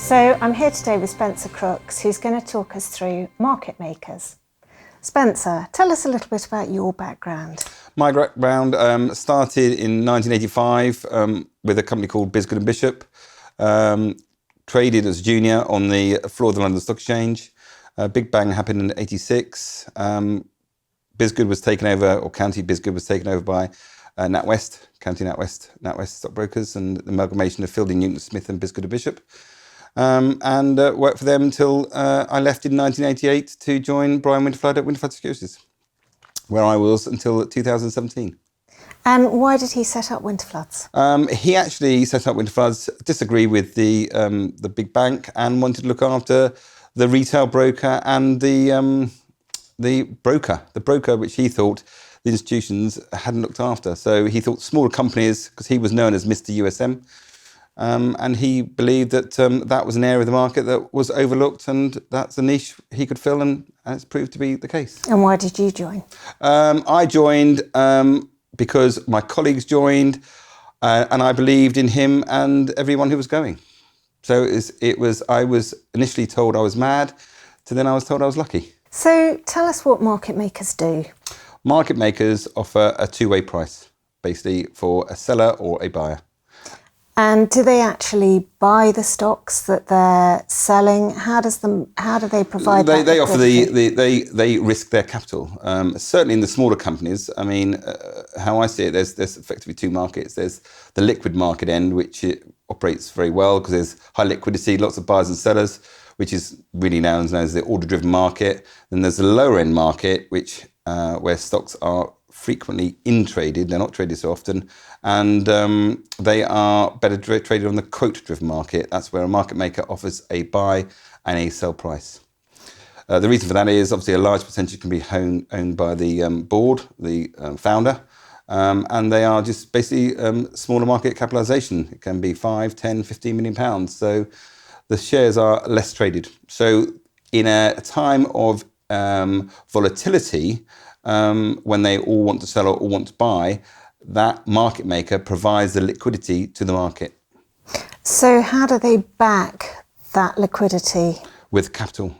So I'm here today with Spencer Crooks, who's going to talk us through market makers. Spencer, tell us a little bit about your background. My background started in 1985 with a company called Bisgood and Bishop. Traded as junior on the floor of the London Stock Exchange. Big bang happened in '86. Bisgood was taken over, or County Bisgood was taken over by NatWest, County NatWest stockbrokers, and the amalgamation of Fielding, Newton Smith and Bisgood and Bishop. And worked for them until I left in 1988 to join Brian Winterflood at Winterflood Securities, where I was until 2017. And why did he set up Winterfloods? He actually set up Winterfloods, disagreed with the big bank, and wanted to look after the retail broker and the broker which he thought the institutions hadn't looked after. So he thought smaller companies, because he was known as Mr. USM, and he believed that that was an area of the market that was overlooked, and that's a niche he could fill, and it's proved to be the case. And why did you join? I joined because my colleagues joined, and I believed in him and everyone who was going. So I was initially told I was mad, to then I was told I was lucky. So tell us what market makers do. Market makers offer a two-way price, basically, for a seller or a buyer. And do they actually buy the stocks that they're selling? How do they provide that? They offer they risk their capital. Certainly in the smaller companies. I mean, how I see it, there's effectively two markets. There's the liquid market end, which it operates very well because there's high liquidity, lots of buyers and sellers, which is really known as the order-driven market. Then there's the lower end market, which where stocks are frequently in-traded, they're not traded so often, and they are better traded on the quote-driven market. That's where a market maker offers a buy and a sell price. The reason for that is obviously a large percentage can be owned by the board, the founder, and they are just basically smaller market capitalisation. It can be 5, 10, 15 million pounds. So the shares are less traded. So in a time of volatility, when they all want to sell or all want to buy, that market maker provides the liquidity to the market. So how do they back that liquidity? With capital,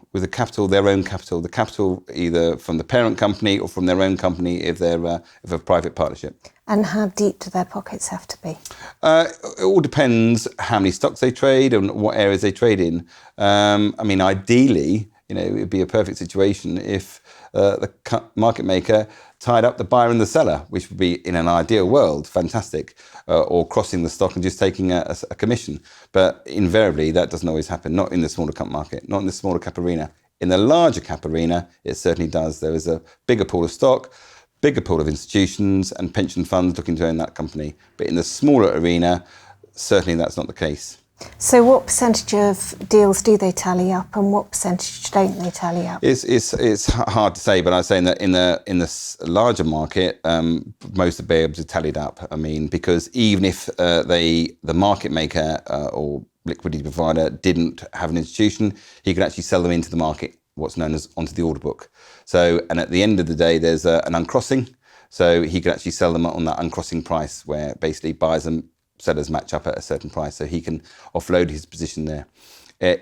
their own capital. The capital either from the parent company or from their own company if they're a private partnership. And how deep do their pockets have to be? It all depends how many stocks they trade and what areas they trade in. I mean, ideally, it would be a perfect situation if the market maker tied up the buyer and the seller, which would be, in an ideal world, fantastic, or crossing the stock and just taking a commission. But invariably, that doesn't always happen, not in the smaller cap market, not in the smaller cap arena. In the larger cap arena, it certainly does. There is a bigger pool of stock, bigger pool of institutions and pension funds looking to own that company. But in the smaller arena, certainly that's not the case. So what percentage of deals do they tally up and what percentage don't they tally up? It's hard to say, but I was saying that in the larger market, most will be able to tally it up. I mean, because even if the market maker or liquidity provider didn't have an institution, he could actually sell them into the market, what's known as onto the order book. So, and at the end of the day, there's an uncrossing. So he could actually sell them on that uncrossing price where basically buyers and sellers match up at a certain price, so he can offload his position there.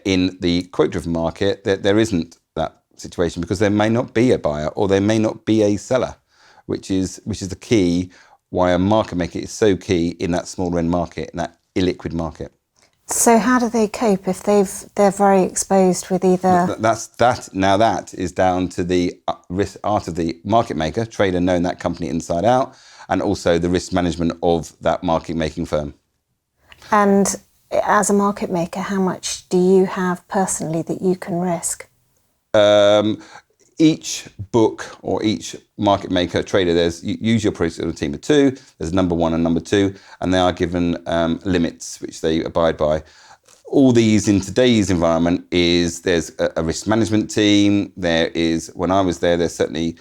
In the quote-driven market, there isn't that situation because there may not be a buyer or there may not be a seller, which is the key why a market maker is so key in that smaller end market, in that illiquid market. So how do they cope if they're very exposed with either? That is down to the risk art of the market maker, trader knowing that company inside out, and also the risk management of that market making firm. And as a market maker, how much do you have personally that you can risk? Each book or each market maker trader, there's usually operates on a team of two. There's number one and number two, and they are given limits which they abide by. All these in today's environment there's a risk management team. There is, when I was there, there's certainly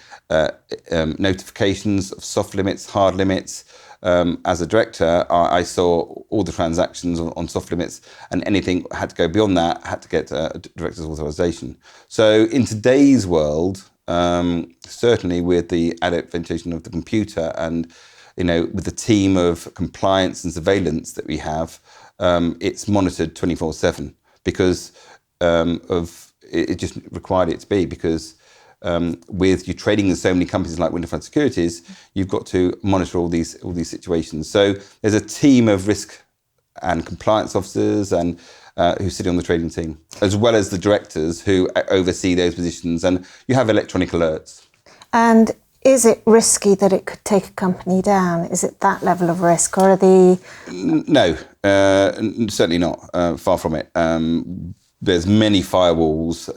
notifications of soft limits, hard limits. As a director, I saw all the transactions on soft limits, and anything had to go beyond that had to get a director's authorization. So in today's world, certainly with the adaptation of the computer and with the team of compliance and surveillance that we have, it's monitored 24/7. because it just required it to be, because with you trading in so many companies like Winterfloods Securities, you've got to monitor all these situations. So there's a team of risk and compliance officers and who sit on the trading team, as well as the directors who oversee those positions, and you have electronic alerts. And is it risky that it could take a company down? Is it that level of risk, or are the... No, certainly not. Far from it. There's many firewalls.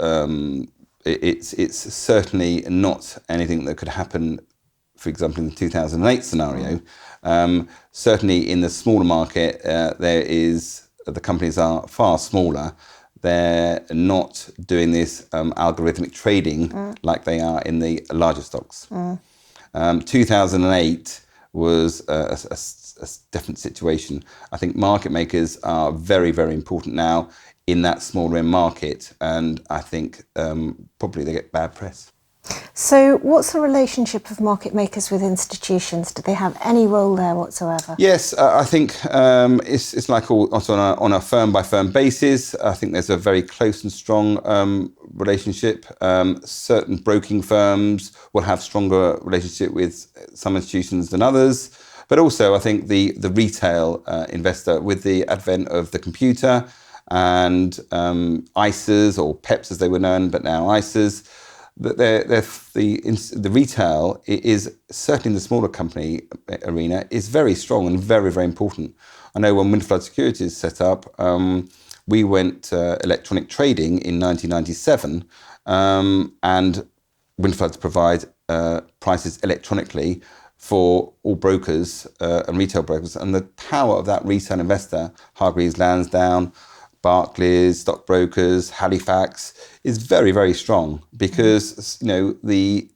It's certainly not anything that could happen, for example, in the 2008 scenario. Certainly in the smaller market, the companies are far smaller. They're not doing this algorithmic trading like they are in the larger stocks. 2008 was a different situation. I think market makers are very, very important now in that smaller end market, and I think probably they get bad press. So what's the relationship of market makers with institutions? Do they have any role there whatsoever? Yes, I think it's like also on a firm-by-firm basis. I think there's a very close and strong relationship. Certain broking firms will have stronger relationship with some institutions than others. But also, I think the retail investor, with the advent of the computer and ISAs, or PEPs as they were known, but now ISAs, the retail is certainly in the smaller company arena is very strong and very, very important. I know when Winterfloods Securities set up, we went electronic trading in 1997, and Winterfloods provide prices electronically for all brokers and retail brokers, and the power of that retail investor, Hargreaves Lansdown, Barclays, stockbrokers, Halifax, is very, very strong, because the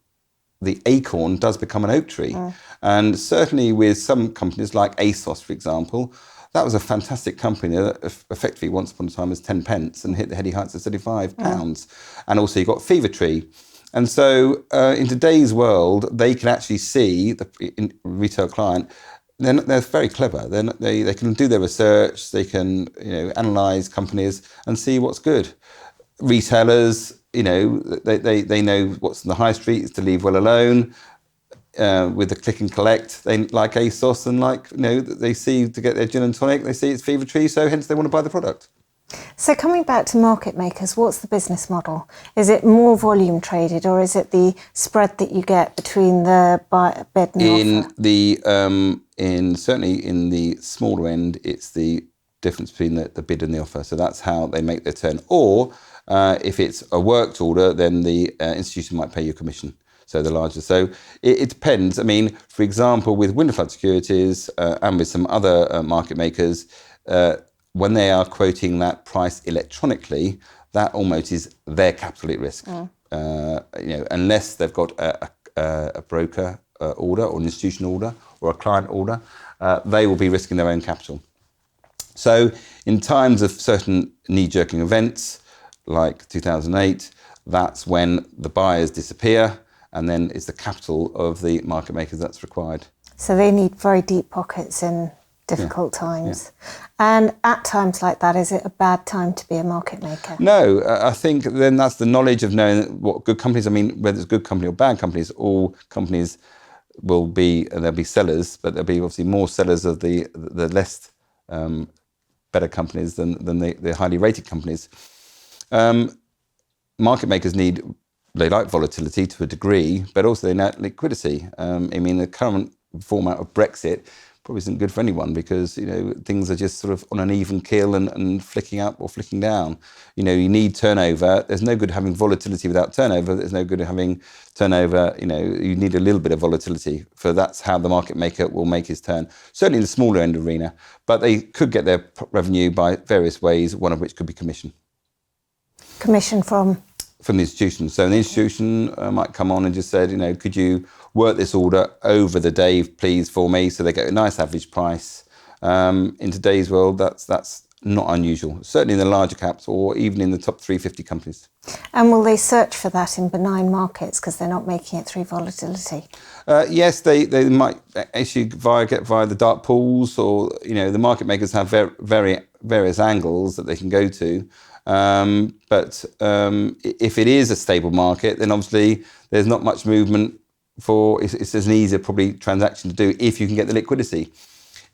acorn does become an oak tree. And certainly with some companies like ASOS, for example, that was a fantastic company that effectively once upon a time was 10 pence and hit the heady heights of £35. And also you've got Fever Tree. And so in today's world, they can actually see, the retail client, they're very clever. They can do their research. They can analyse companies and see what's good. Retailers, they know what's in the high street is to leave well alone. With the click and collect, they like ASOS, and they see to get their gin and tonic, they see it's Fever Tree, so hence they want to buy the product. So coming back to market makers, what's the business model? Is it more volume traded, or is it the spread that you get between the bid and offer? Certainly in the smaller end, it's the difference between the bid and the offer. So that's how they make their turn. Or if it's a worked order, then the institution might pay you a commission. So the larger. So it depends. I mean, for example, with Winterfloods Securities and with some other market makers, when they are quoting that price electronically, that almost is their capital at risk. Unless they've got a broker order or an institution order or a client order, they will be risking their own capital. So in times of certain knee-jerking events like 2008, that's when the buyers disappear, and then it's the capital of the market makers that's required. So they need very deep pockets in difficult times. And at times like that, is it a bad time to be a market maker? No, I think then that's the knowledge of knowing what good companies, whether it's good company or bad companies, all companies will be, there'll be sellers, but there'll be obviously more sellers of the less better companies than the highly rated companies. Market makers they like volatility to a degree, but also they like liquidity. The current format of Brexit probably isn't good for anyone, because things are just sort of on an even keel and flicking up or flicking down. You need turnover. There's no good having volatility without turnover. There's no good having turnover. You need a little bit of volatility, for that's how the market maker will make his turn. Certainly in the smaller end arena, but they could get their revenue by various ways, one of which could be commission. Commission from the institution. So an institution might come on and just said, could you work this order over the day, please, for me, so they get a nice average price. In today's world, that's not unusual, certainly in the larger caps or even in the top 350 companies. And will they search for that in benign markets because they're not making it through volatility? Yes, they might actually get via the dark pools, or the market makers have various angles that they can go to. But if it is a stable market, then obviously there's not much movement it's an easier probably transaction to do if you can get the liquidity.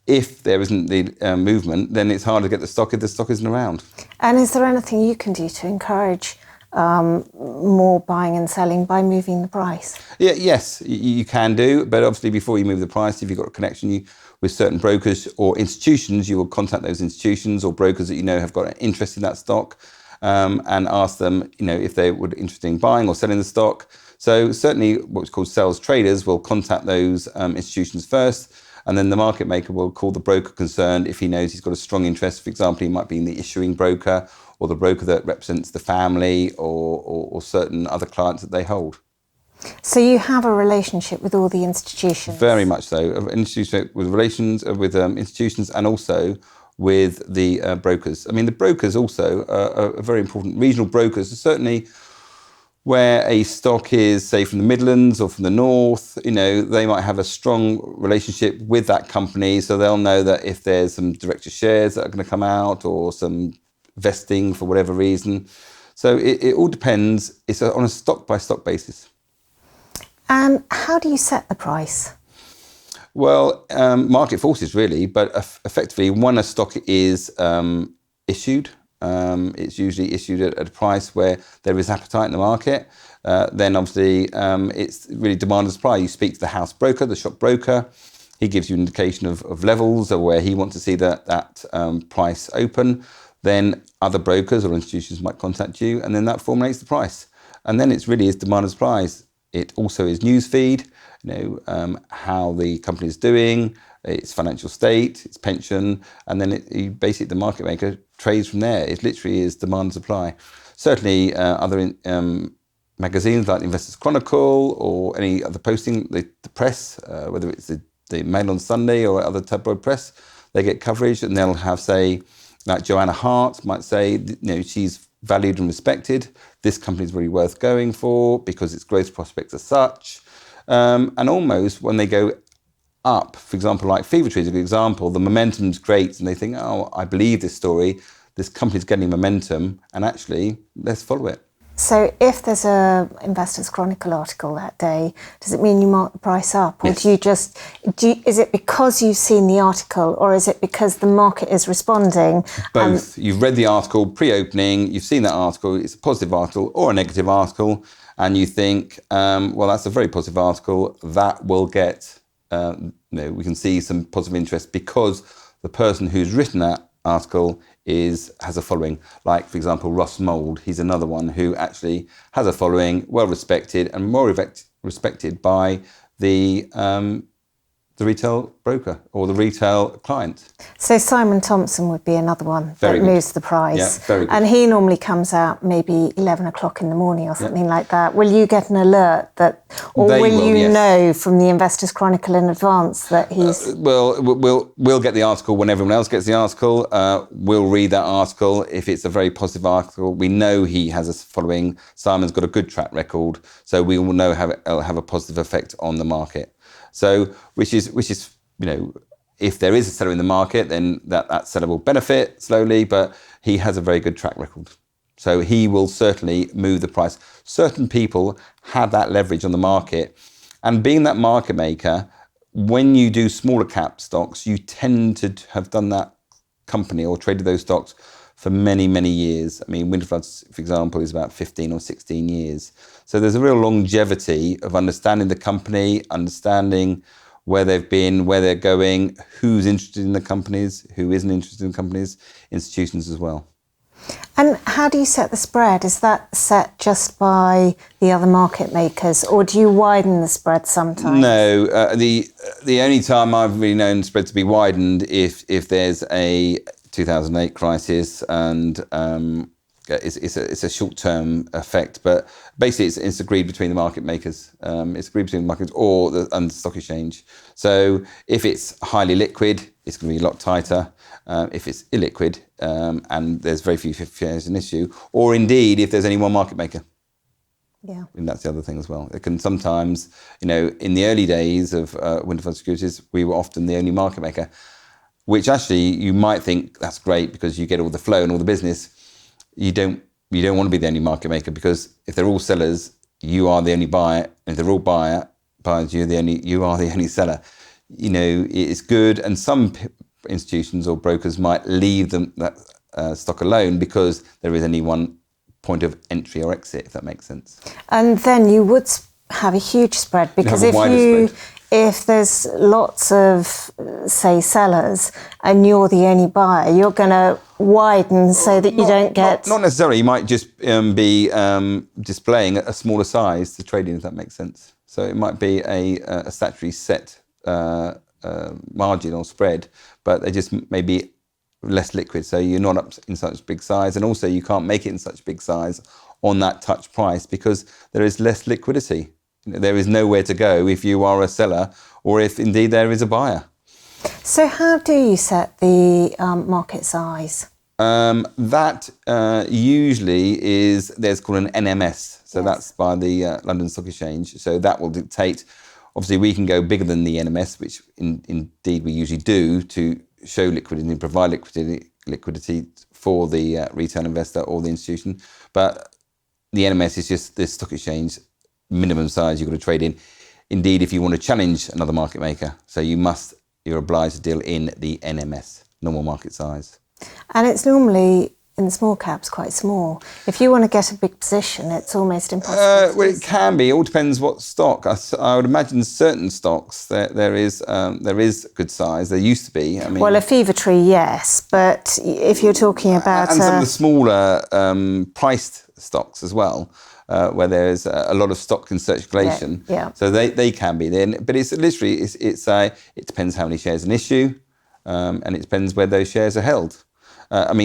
If there isn't the movement, then it's hard to get the stock if the stock isn't around. And is there anything you can do to encourage more buying and selling by moving the price? Yes, you can do, but obviously before you move the price, if you've got a connection with certain brokers or institutions, you will contact those institutions or brokers that you know have got an interest in that stock, and ask them, if they would be interested in buying or selling the stock. So certainly what's called sales traders will contact those institutions first, and then the market maker will call the broker concerned if he knows he's got a strong interest. For example, he might be in the issuing broker or the broker that represents the family or certain other clients that they hold. So you have a relationship with all the institutions? Very much so. With relations with institutions and also with the brokers. I mean, the brokers also are very important. Regional brokers are certainly where a stock is, say, from the Midlands or from the North, they might have a strong relationship with that company. So they'll know that if there's some director shares that are going to come out or some vesting for whatever reason. So it all depends. It's on a stock-by-stock basis. And how do you set the price? Well, market forces really, but effectively when a stock is issued, it's usually issued at a price where there is appetite in the market. Then obviously it's really demand and supply. You speak to the house broker, the shop broker. He gives you an indication of levels or where he wants to see that price open. Then other brokers or institutions might contact you, and then that formulates the price. And then it's really is demand and supply. It also is news feed, how the company is doing, its financial state, its pension, and then basically the market maker trades from there. It literally is demand and supply. Certainly other magazines like Investors Chronicle or any other posting, the press, whether it's the Mail on Sunday or other tabloid press, they get coverage and they'll have, say, like Joanna Hart might say, she's valued and respected. This company is really worth going for because its growth prospects are such. And almost when they go up, for example, like Fever Tree is a good example, the momentum's great and they think, oh, I believe this story, this company's getting momentum, and actually, let's follow it. So if there's a Investors Chronicle article that day, does it mean you mark the price up? Or yes. Is it because you've seen the article or is it because the market is responding? Both. You've read the article pre-opening, you've seen that article, it's a positive article or a negative article, and you think, well, that's a very positive article, that will get, we can see some positive interest because the person who's written that article has a following. Like, for example, Ross Mould, he's another one who actually has a following, well respected and more respected by the retail broker or the retail client. So Simon Thompson would be another one that moves the price. Yeah, very good. And he normally comes out maybe 11 o'clock in the morning or something like that. Will you get an alert will you know from the Investors Chronicle in advance that he's... We'll get the article when everyone else gets the article. We'll read that article. If it's a very positive article, we know he has a following. Simon's got a good track record, so we will know it'll have a positive effect on the market. So, which is, if there is a seller in the market, then that seller will benefit slowly, but he has a very good track record. So he will certainly move the price. Certain people have that leverage on the market. And being that market maker, when you do smaller cap stocks, you tend to have done that company or traded those stocks for many, many years. I mean, Winterfloods, for example, is about 15 or 16 years. So there's a real longevity of understanding the company, understanding where they've been, where they're going, who's interested in the companies, who isn't interested in companies, institutions as well. And how do you set the spread? Is that set just by the other market makers, or do you widen the spread sometimes? No, the only time I've really known the spread to be widened if there's a 2008 crisis and it's a short-term effect, but basically it's agreed between the market makers. It's agreed between the markets and the stock exchange. So if it's highly liquid, it's going to be a lot tighter. If it's illiquid and there's very few shares in issue, or indeed if there's only one market maker. Yeah. And that's the other thing as well. It can sometimes, in the early days of Winterfloods Securities, we were often the only market maker, which actually you might think that's great because you get all the flow and all the business. you don't want to be the only market maker, because if they're all sellers, you are the only buyer. And if they're all buyers, you are the only seller. It's good, and some institutions or brokers might leave that stock alone because there is only one point of entry or exit, if that makes sense. And then you would have a huge spread, because if there's lots of, say, sellers and you're the only buyer, you're going to widen so that you don't get... Not necessarily. You might just be displaying a smaller size to trade in, if that makes sense. So it might be a statutory set margin or spread, but they just may be less liquid. So you're not up in such big size, and also you can't make it in such big size on that touch price because there is less liquidity. There is nowhere to go if you are a seller, or if indeed there is a buyer. So how do you set the market size? That usually there's called an NMS. So yes. That's by the London Stock Exchange. So that will dictate, obviously we can go bigger than the NMS, which indeed we usually do to show liquidity and provide liquidity for the retail investor or the institution. But the NMS is just the stock exchange minimum size you've got to trade in. Indeed, if you want to challenge another market maker, so you're obliged to deal in the NMS, normal market size. And it's normally, in the small caps, quite small. If you want to get a big position, it's almost impossible. Well, it can be. It all depends what stock. I would imagine certain stocks there is good size. There used to be. Well, a Fever Tree, yes, but if you're talking about and some of the smaller priced stocks as well, where there's a lot of stock in circulation. Yeah. So they can be then, but it's literally it depends how many shares in issue, and it depends where those shares are held.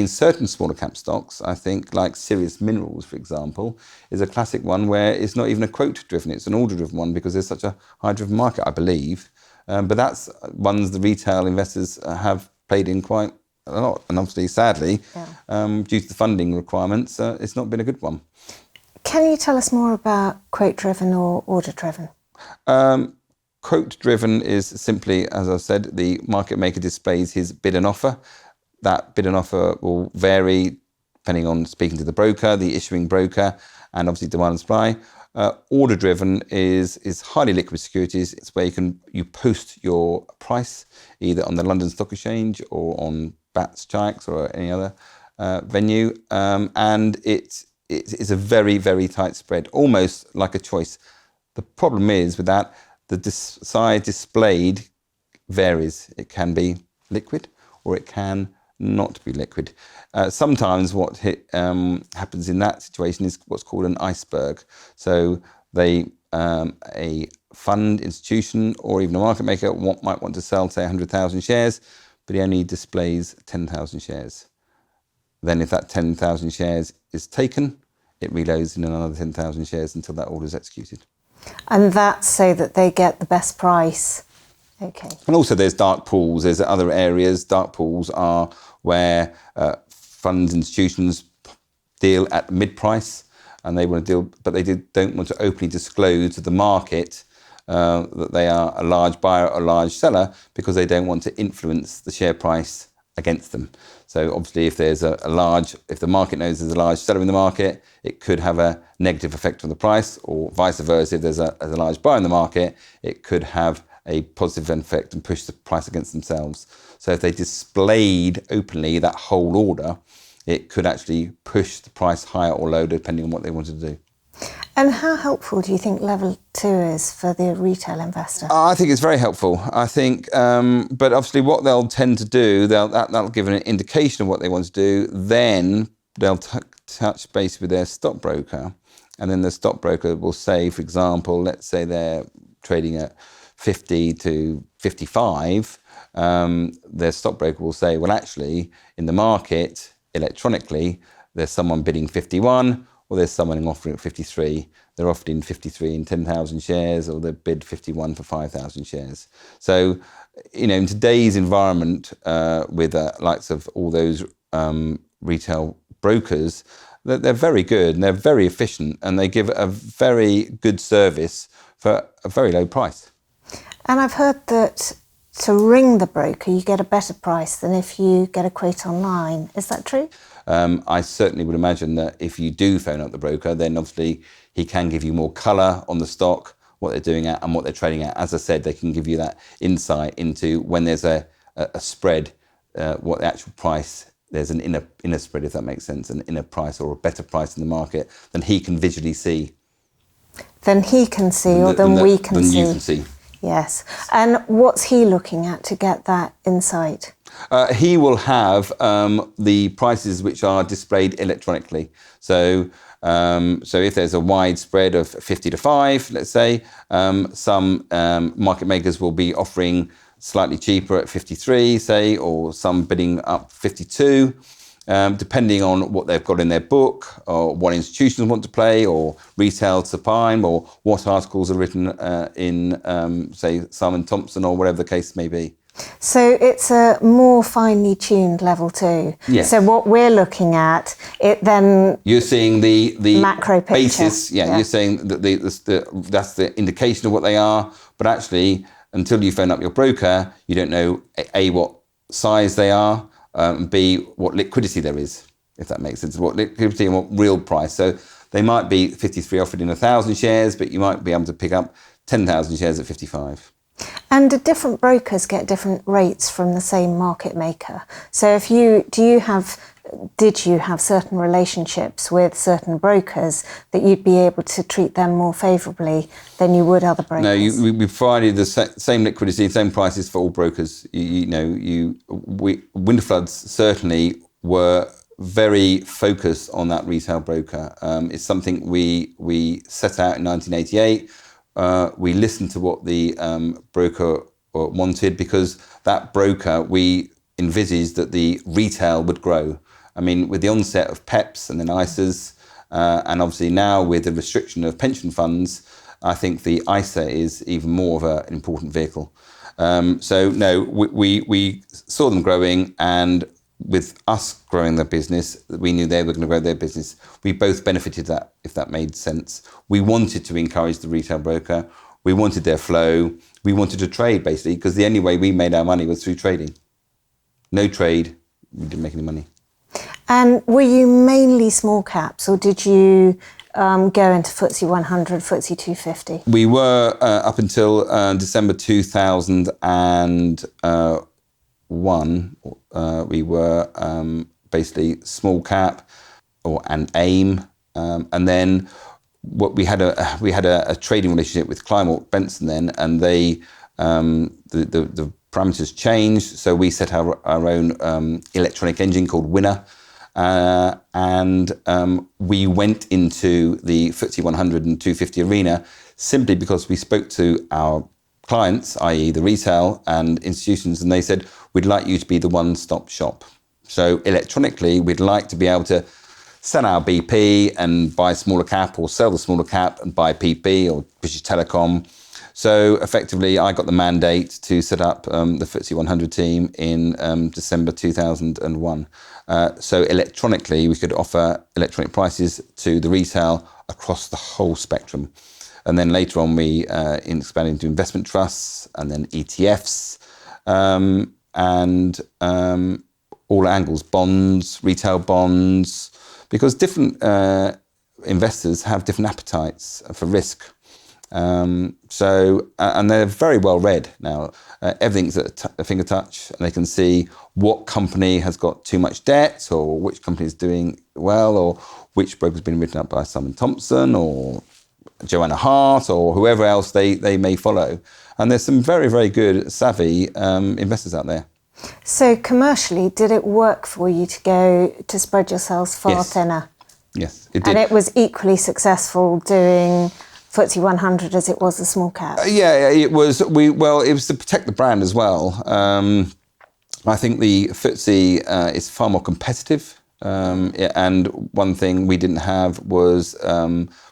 Certain smaller cap stocks, I think, like Sirius Minerals, for example, is a classic one where it's not even a quote driven, it's an order driven one because there's such a high driven market, I believe. But that's ones the retail investors have played in quite a lot. And obviously, sadly, due to the funding requirements, it's not been a good one. Can you tell us more about quote driven or order driven? Quote driven is simply, as I've said, the market maker displays his bid and offer. That bid and offer will vary depending on speaking to the broker, the issuing broker, and obviously demand and supply. Order driven is highly liquid securities. It's where you post your price either on the London Stock Exchange or on BATS, Chi-X or any other venue, and it's a very, very tight spread, almost like a choice. The problem is with that, the size displayed varies. It can be liquid or it can not be liquid. Sometimes what happens in that situation is what's called an iceberg. So a fund, institution, or even a market maker might want to sell, say, 100,000 shares, but he only displays 10,000 shares. Then if that 10,000 shares is taken, it reloads in another 10,000 shares until that order is executed. And that's so that they get the best price. Okay. And also there's dark pools. There's other areas. Dark pools are where funds, institutions deal at mid-price, and they want to deal, but they don't want to openly disclose to the market that they are a large buyer or a large seller, because they don't want to influence the share price against them. So obviously, if there's if the market knows there's a large seller in the market, it could have a negative effect on the price, or vice versa. If there's a large buyer in the market, it could have a positive effect and push the price against themselves. So if they displayed openly that whole order, it could actually push the price higher or lower depending on what they wanted to do. And how helpful do you think level 2 is for the retail investor? I think it's very helpful. I think, but obviously what they'll tend to do, that'll give an indication of what they want to do. Then they'll touch base with their stockbroker, and then the stockbroker will say, for example, let's say they're trading at 50 to 55, their stockbroker will say, well, actually, in the market, electronically, there's someone bidding 51, or there's someone offering at 53. They're offering 53 in 10,000 shares, or they bid 51 for 5,000 shares. So, in today's environment, with likes of all those retail brokers, they're very good and they're very efficient, and they give a very good service for a very low price. And I've heard that to ring the broker, you get a better price than if you get a quote online. Is that true? I certainly would imagine that if you do phone up the broker, then obviously he can give you more colour on the stock, what they're doing at and what they're trading at. As I said, they can give you that insight into when there's a spread, what the actual price, there's an inner spread, if that makes sense, an inner price or a better price in the market than he can visually see. Than he can see or than we can see. Than you can see. Yes. And what's he looking at to get that insight? He will have the prices which are displayed electronically. So if there's a wide spread of 50 to 5, let's say, some market makers will be offering slightly cheaper at 53, say, or some bidding up 52, depending on what they've got in their book, or what institutions want to play, or retail supply, or what articles are written in, say, Simon Thompson, or whatever the case may be. So it's a more finely tuned level too. Yes. So what we're looking at, it then you're seeing the macro picture. Basis. Yeah, you're saying that that's the indication of what they are. But actually, until you phone up your broker, you don't know A, what size they are, and B, what liquidity there is, if that makes sense. What liquidity and what real price. So they might be 53 offered in 1,000 shares, but you might be able to pick up 10,000 shares at 55. And do different brokers get different rates from the same market maker? So if did you have certain relationships with certain brokers that you'd be able to treat them more favourably than you would other brokers? No, we provided the same liquidity, same prices for all brokers. Winterfloods certainly were very focused on that retail broker. It's something we set out in 1988. We listened to what the broker wanted, because that broker, we envisaged that the retail would grow. I mean, with the onset of PEPs and then ISAs, and obviously now with the restriction of pension funds, I think the ISA is even more of an important vehicle. We saw them growing, and with us growing their business, we knew they were going to grow their business. We both benefited that, if that made sense. We wanted to encourage the retail broker. We wanted their flow. We wanted to trade, basically, because the only way we made our money was through trading. No trade, we didn't make any money. And were you mainly small caps, or did you go into FTSE 100, FTSE 250? We were, up until December 2001, we were basically small cap and AIM, and then we had a trading relationship with Kleinwort Benson then, and they the parameters changed, so we set our own electronic engine called Winner, and we went into the FTSE 100 and 250 arena simply because we spoke to our clients, i.e. the retail and institutions, and they said, we'd like you to be the one-stop shop. So electronically, we'd like to be able to sell our BP and buy smaller cap, or sell the smaller cap and buy PP or British Telecom. So effectively, I got the mandate to set up the FTSE 100 team in December 2001. So electronically, we could offer electronic prices to the retail across the whole spectrum. And then later on, we expanded into investment trusts and then ETFs and all angles, bonds, retail bonds, because different investors have different appetites for risk. And they're very well read now. Everything's at a finger touch, and they can see what company has got too much debt, or which company is doing well, or which broker's been written up by Simon Thompson or Joanna Hart or whoever else they may follow. And there's some very, very good, savvy investors out there. So commercially, did it work for you to spread yourselves far thinner? Yes, it did. And it was equally successful doing FTSE 100 as it was the small cap? It was. It was to protect the brand as well. I think the FTSE is far more competitive. And one thing we didn't have was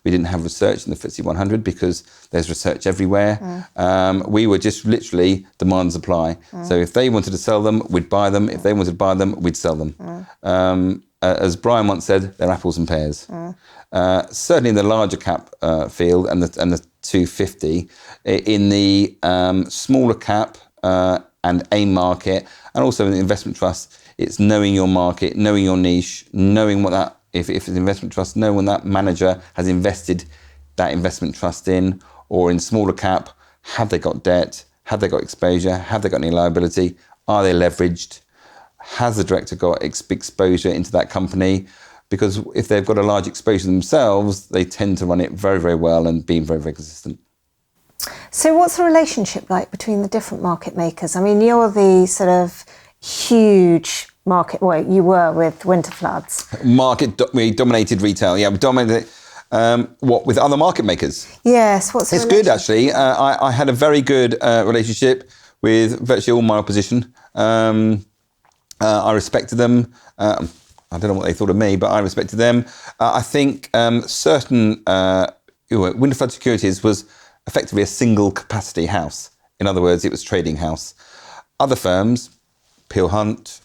we didn't have research in the FTSE 100 because there's research everywhere. We were just literally demand and supply. So if they wanted to sell them, we'd buy them. If they wanted to buy them, we'd sell them. As Brian once said, they're apples and pears. Certainly in the larger cap field and the 250, in the smaller cap and AIM market. And also in the investment trust, it's knowing your market, knowing your niche, knowing what that, if it's an investment trust, knowing when that manager has invested that investment trust in, or in smaller cap, have they got debt? Have they got exposure? Have they got any liability? Are they leveraged? Has the director got exposure into that company? Because if they've got a large exposure themselves, they tend to run it very, very well and being very, very consistent. So what's the relationship like between the different market makers? I mean, you're the sort of huge market, well, you were with Winterfloods. We dominated retail. Yeah, we dominated what with other market makers. Yes, what's the good actually. I had a very good relationship with virtually all my opposition. I respected them. I don't know what they thought of me, but I respected them. I think certain Winterflood Securities was effectively a single capacity house. In other words, it was trading house. Other firms, Peel Hunt,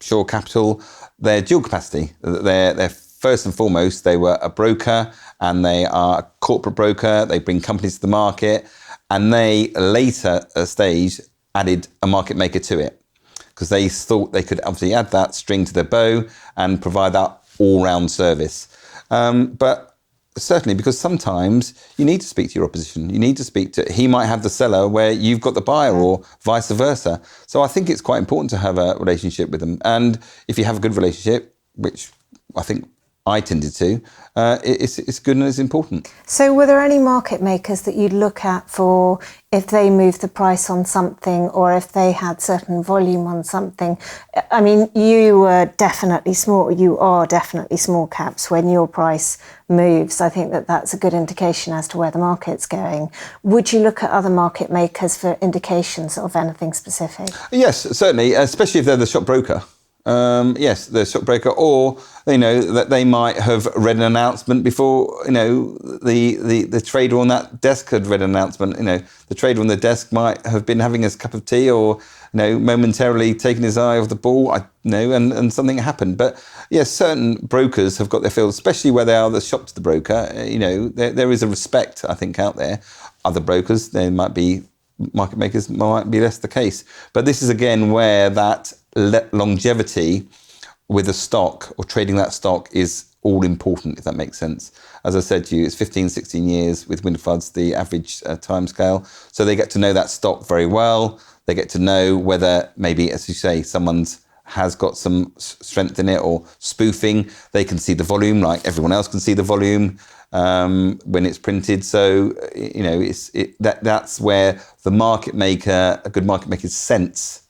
Shore Capital, they're dual capacity. They're first and foremost, they were a broker and they are a corporate broker. They bring companies to the market, and they later stage added a market maker to it because they thought they could obviously add that string to their bow and provide that all-round service. But certainly, because sometimes you need to speak to your opposition. You need to speak to, he might have the seller where you've got the buyer, or vice versa. So I think it's quite important to have a relationship with them. And if you have a good relationship, which I think I tended to, it's good and it's important. So were there any market makers that you'd look at for if they moved the price on something, or if they had certain volume on something? I mean, you are definitely small caps. When your price moves, I think that's a good indication as to where the market's going. Would you look at other market makers for indications of anything specific? Yes, certainly, especially if they're the shop broker. Yes, the stockbroker, or that they might have read an announcement before the trader on that desk had read an announcement. The trader on the desk might have been having his cup of tea, or momentarily taken his eye off the ball. And something happened. But yes, certain brokers have got their field, especially where they are the shop to the broker. There is a respect, I think, out there. Other brokers, there might be market makers, might be less the case. But this is again where that longevity with a stock or trading that stock is all important, if that makes sense. As I said to you, it's 15, 16 years with Winterfloods, the average time scale. So they get to know that stock very well. They get to know whether maybe, as you say, someone's has got some strength in it or spoofing. They can see the volume like everyone else can see the volume when it's printed. So, that's where the market maker, a good market maker's sense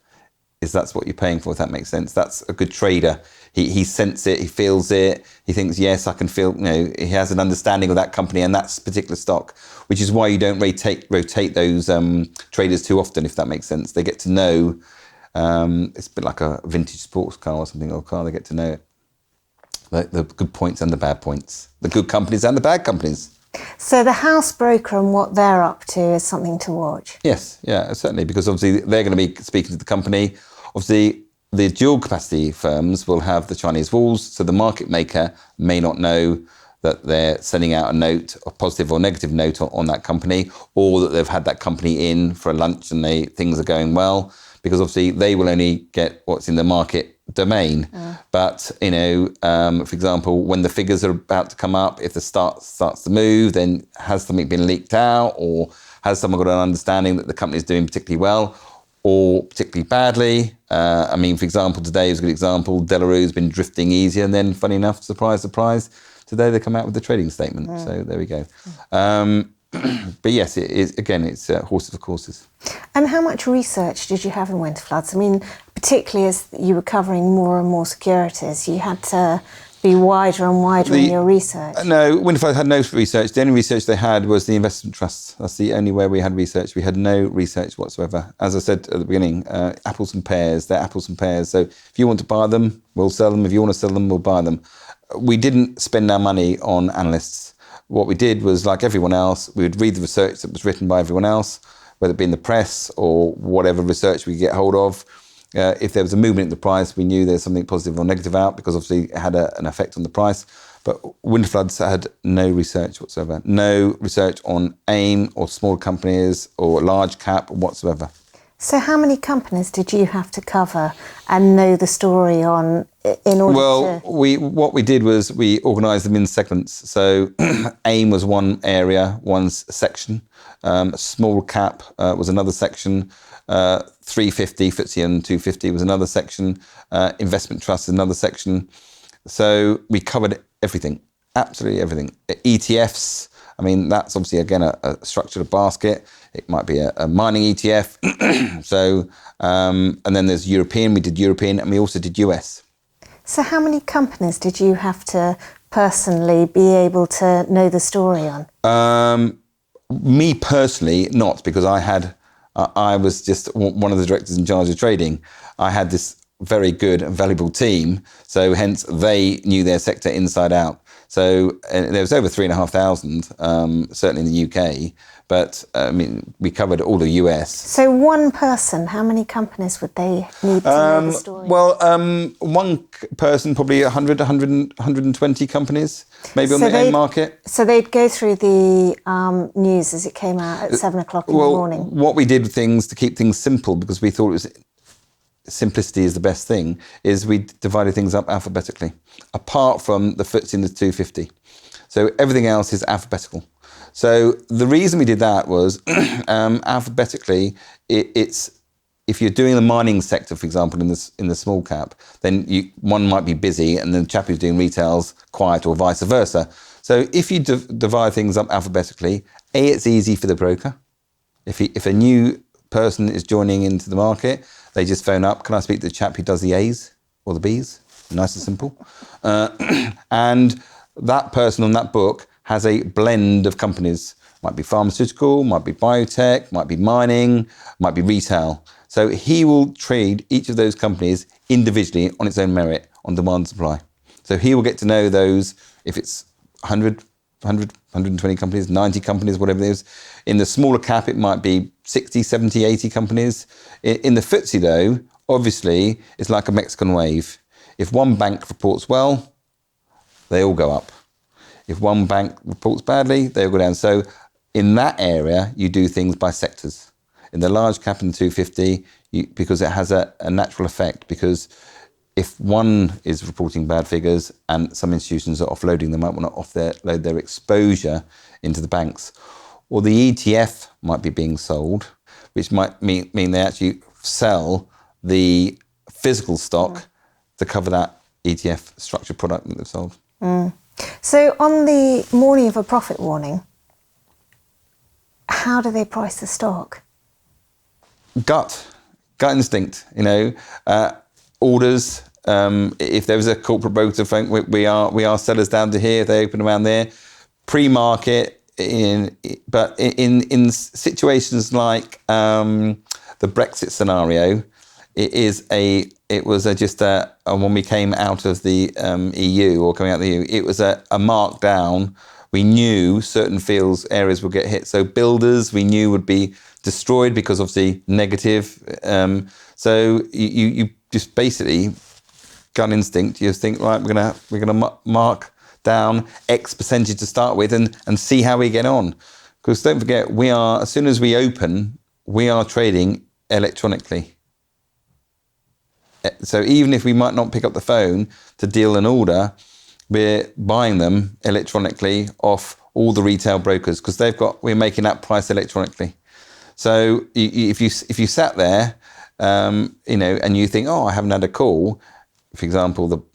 is that's what you're paying for, if that makes sense. That's a good trader. He senses it, he feels it, he thinks, yes, I can feel, he has an understanding of that company and that particular stock, which is why you don't rotate those traders too often, if that makes sense. They get to know, it's a bit like a vintage sports car or something, or a car, they get to know it. The good points and the bad points, the good companies and the bad companies. So the house broker and what they're up to is something to watch. Yes, yeah, certainly, because obviously they're going to be speaking to the company. Obviously, the dual capacity firms will have the Chinese walls, so the market maker may not know that they're sending out a note, a positive or negative note on that company, or that they've had that company in for a lunch and things are going well, because obviously they will only get what's in the market domain. But, for example, when the figures are about to come up, if the starts to move, then has something been leaked out, or has someone got an understanding that the company is doing particularly well or particularly badly? For example, today is a good example. Delarue's been drifting easier, and then, funny enough, surprise, surprise, today they come out with the trading statement. So there we go. But yes, it is, again, it's horses for courses. And how much research did you have in Winterfloods? I mean, particularly as you were covering more and more securities, you had to be wider and wider in your research. No, Winterfloods had no research. The only research they had was the investment trusts. That's the only way we had research. We had no research whatsoever. As I said at the beginning, apples and pears, they're apples and pears. So if you want to buy them, we'll sell them. If you want to sell them, we'll buy them. We didn't spend our money on analysts. What we did was, like everyone else, we would read the research that was written by everyone else, whether it be in the press or whatever research we get hold of. If there was a movement in the price, we knew there's something positive or negative out, because obviously it had an effect on the price. But Winterfloods had no research whatsoever. No research on AIM or small companies or large cap whatsoever. So how many companies did you have to cover and know the story on in order to... What we did was we organised them in segments. So AIM was one area, one section. Small cap was another section. 350, FTSE and 250 was another section. Investment trust is another section. So we covered everything, absolutely everything. ETFs, I mean, that's obviously, again, a structured basket. It might be a mining ETF. So, and then there's European, we did European, and we also did US. So how many companies did you have to personally be able to know the story on? Me personally, not, because I was just one of the directors in charge of trading. I had this very good and valuable team, so hence they knew their sector inside out. So there was over 3,500, certainly in the UK, but I mean, we covered all the US. So one person, how many companies would they need to know the story? Well, one person, probably 120 companies, maybe on the AIM market. So they'd go through the news as it came out at 7 o'clock in the morning. What we did with things to keep things simple, because we thought it was simplicity is the best thing, is we divided things up alphabetically, apart from the FTSE and the 250. So everything else is alphabetical. So the reason we did that was alphabetically, it's if you're doing the mining sector, for example, in the small cap, then one might be busy and the chap who's doing retail's quiet, or vice versa. So if you divide things up alphabetically, it's easy for the broker. If a new person is joining into the market, they just phone up, can I speak to the chap who does the A's or the B's? Nice and simple. And that person on that book has a blend of companies. Might be pharmaceutical, might be biotech, might be mining, might be retail. So he will trade each of those companies individually on its own merit, on demand and supply. So he will get to know those, if it's 120 companies, 90 companies, whatever it is. In the smaller cap, it might be 60, 70, 80 companies. In the FTSE, though, obviously, it's like a Mexican wave. If one bank reports well, they all go up. If one bank reports badly, they all go down. So in that area, you do things by sectors. In the large cap and 250, because it has a natural effect, because if one is reporting bad figures and some institutions are offloading, they might want to offload their exposure into the banks. Or the ETF might be being sold, which might mean they actually sell the physical stock to cover that ETF structured product that they've sold. So on the morning of a profit warning, how do they price the stock? Gut instinct, orders. If there was a corporate broker phone, we are sellers down to here. They open around there, pre-market. But in situations like the Brexit scenario, when we came out of the EU, or coming out of the EU, it was a markdown. We knew certain areas would get hit. So builders, we knew, would be destroyed because of the negative. So you just basically, gut instinct, you just think, right, we're gonna mark down X percentage to start with and see how we get on. Because don't forget, as soon as we open, we are trading electronically. So even if we might not pick up the phone to deal an order, we're buying them electronically off all the retail brokers, because we're making that price electronically. So if you sat there, and you think, I haven't had a call, for example,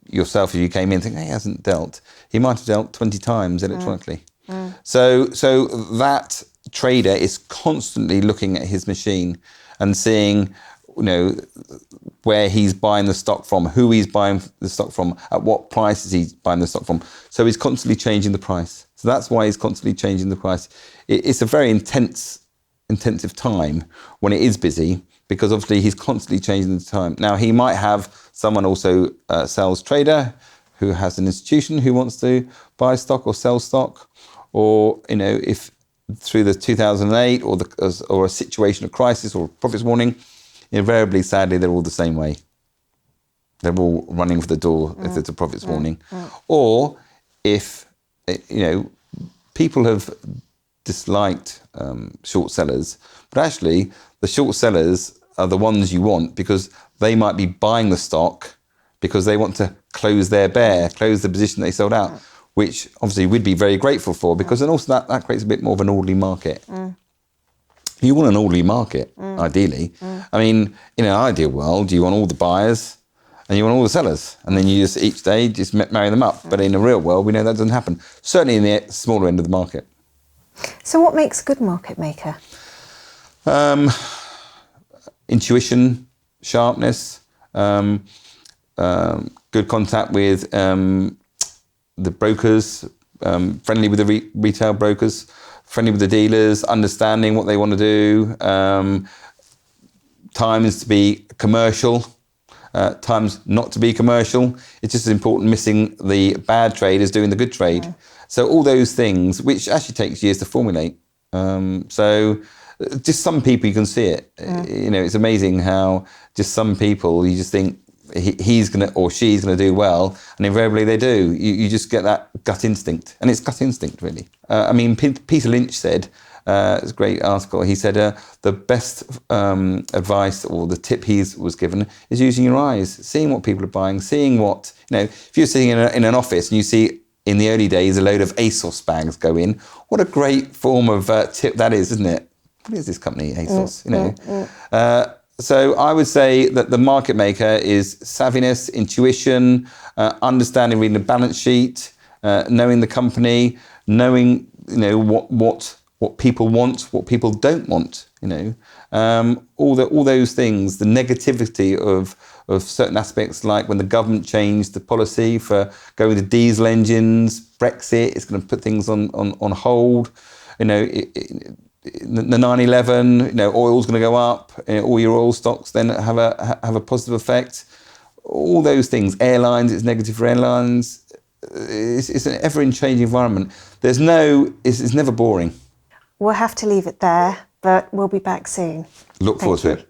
yourself, if you came in thinking, he hasn't dealt, he might have dealt 20 times electronically. So that trader is constantly looking at his machine and seeing, where he's buying the stock from, who he's buying the stock from, at what price is he buying the stock from. So he's constantly changing the price. So that's why he's constantly changing the price. It's a very intensive time when it is busy, because obviously he's constantly changing the time. Now, he might have someone also, a sales trader, who has an institution who wants to buy stock or sell stock, or, if through the 2008 or a situation of crisis or profits warning, invariably, sadly, they're all the same way. They're all running for the door if there's a profits warning. Or if, people have disliked short sellers, but actually the short sellers are the ones you want because they might be buying the stock because they want to close the position they sold out, which obviously we'd be very grateful for, because then also that creates a bit more of an orderly market. You want an orderly market, ideally. I mean, in an ideal world, you want all the buyers and you want all the sellers, and then you just each day just marry them up. But in the real world, we know that doesn't happen. Certainly in the smaller end of the market. So what makes a good market maker? Intuition, sharpness, good contact with the brokers, friendly with the retail brokers, friendly with the dealers, understanding what they want to do, times to be commercial, times not to be commercial. It's just as important missing the bad trade as doing the good trade. So all those things, which actually takes years to formulate. So just some people, you can see it. You know, it's amazing how just some people, you just think he's going to or she's going to do well, and invariably they do. You just get that gut instinct, and it's gut instinct, really. I mean, Peter Lynch said, it's a great article, he said the best advice or the tip he was given is using your eyes, seeing what people are buying, seeing what, you know, if you're sitting in an office and you see in the early days a load of ASOS bags go in, what a great form of tip that is, isn't it? What is this company, ASOS? You know. So I would say that the market maker is savviness, intuition, understanding, reading the balance sheet, knowing the company, knowing, you know, what people want, what people don't want, you know, all those things, the negativity of certain aspects, like when the government changed the policy for going to diesel engines, Brexit, it's going to put things on hold, you know. The 9/11, you know, oil's going to go up. All your oil stocks then have a positive effect. All those things, airlines, it's negative for airlines. It's an ever-changing environment. It's never boring. We'll have to leave it there, but we'll be back soon. Look forward to it.